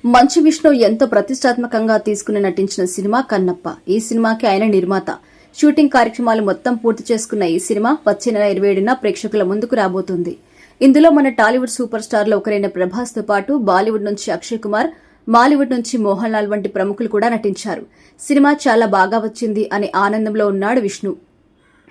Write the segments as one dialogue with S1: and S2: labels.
S1: మంచు విష్ణు ఎంతో ప్రతిష్టాత్మకంగా తీసుకుని నటించిన సినిమా కన్నప్ప. ఈ సినిమాకి ఆయన నిర్మాత. షూటింగ్ కార్యక్రమాలు మొత్తం పూర్తి చేసుకున్న ఈ సినిమా వచ్చే నెల 27న ప్రేక్షకుల ముందుకు రాబోతుంది. ఇందులో మన టాలీవుడ్ సూపర్ స్టార్లు ఒకరైన ప్రభాస్ తో పాటు బాలీవుడ్ నుంచి అక్షయ్ కుమార్, మాలీవుడ్ నుంచి మోహన్ లాల్ వంటి ప్రముఖులు కూడా నటించారు. సినిమా చాలా బాగా వచ్చింది అనే ఆనందంలో ఉన్నాడు విష్ణు.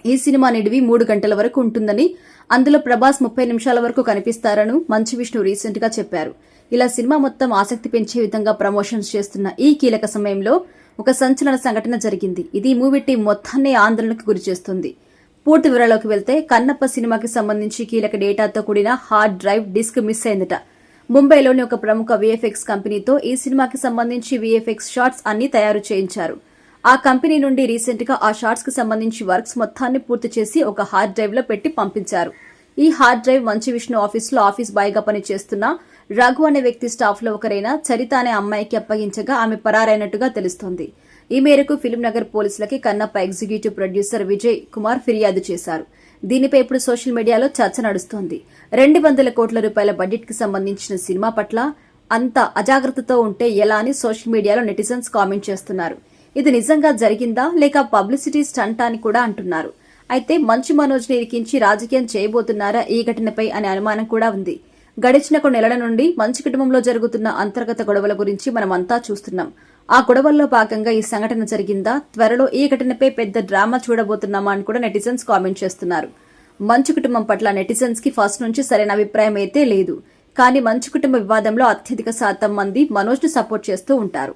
S1: ఈ సినిమా నిడివి 3 గంటల వరకు ఉంటుందని, అందులో ప్రభాస్ 30 నిమిషాల వరకు కనిపిస్తారని మంచు విష్ణు రీసెంట్ గా చెప్పారు. ఇలా సినిమా మొత్తం ఆసక్తి పెంచే విధంగా ప్రమోషన్స్ చేస్తున్న ఈ కీలక సమయంలో ఒక సంచలన సంఘటన జరిగింది. ఇది మూవీ టీం మొత్తాన్ని ఆందోళనకు గురిచేస్తుంది. పూర్తి వివరాల్లోకి వెళ్తే, కన్నప్ప సినిమాకి సంబంధించి కీలక డేటాతో కూడిన హార్డ్ డ్రైవ్ డిస్క్ మిస్ అయిందట. ముంబైలోని ఒక ప్రముఖ విఎఫ్ఎక్స్ కంపెనీతో ఈ సినిమాకి సంబంధించి విఎఫ్ఎక్స్ షాట్స్ అన్ని తయారు చేయించారు. ఆ కంపెనీ నుండి రీసెంట్ గా ఆ షాట్స్ కి సంబంధించి వర్క్స్ మొత్తాన్ని పూర్తి చేసి ఒక హార్డ్ డ్రైవ్ లో పెట్టి పంపించారు. ఈ హార్డ్ డ్రైవ్ మంచు విష్ణు ఆఫీసులో ఆఫీస్ బాయ్ గా పనిచేస్తున్న రఘు అనే వ్యక్తి స్టాఫ్ లో ఒకరైన చరిత అనే అమ్మాయికి అప్పగించగా ఆమె పరారైనట్టుగా తెలుస్తోంది. ఈ మేరకు ఫిల్మ్ నగర్ పోలీసులకి కన్నప్ప ఎగ్జిక్యూటివ్ ప్రొడ్యూసర్ విజయ్ కుమార్ ఫిర్యాదు చేశారు. దీనిపై ఇప్పుడు సోషల్ మీడియాలో చర్చ నడుస్తోంది. 200 కోట్ల రూపాయల బడ్జెట్ కి సంబంధించిన సినిమా పట్ల అంత అజాగ్రత్తతో ఉంటే ఎలా అని సోషల్ మీడియాలో నెటిజన్స్ కామెంట్ చేస్తున్నారు. ఇది నిజంగా జరిగిందా లేక పబ్లిసిటీ స్టంట్ అని కూడా అంటున్నారు. అయితే మంచు మనోజ్ ని ఇరికించి రాజకీయం చేయబోతున్నారా ఈ ఘటనపై అనే అనుమానం కూడా ఉంది. గడిచిన కొన్ని నెలల నుండి మంచు కుటుంబంలో జరుగుతున్న అంతర్గత గొడవల గురించి మనమంతా చూస్తున్నాం. ఆ గొడవల్లో భాగంగా ఈ సంఘటన జరిగిందా, త్వరలో ఈ ఘటనపై పెద్ద డ్రామా చూడబోతున్నామా అని కూడా నెటిజన్స్ కామెంట్ చేస్తున్నారు. మంచు కుటుంబం పట్ల నెటిజన్స్ కి ఫస్ట్ నుంచి సరైన అభిప్రాయం అయితే లేదు. కానీ మంచు కుటుంబ వివాదంలో అత్యధిక శాతం మంది మనోజ్ ను సపోర్ట్ చేస్తూ ఉంటారు.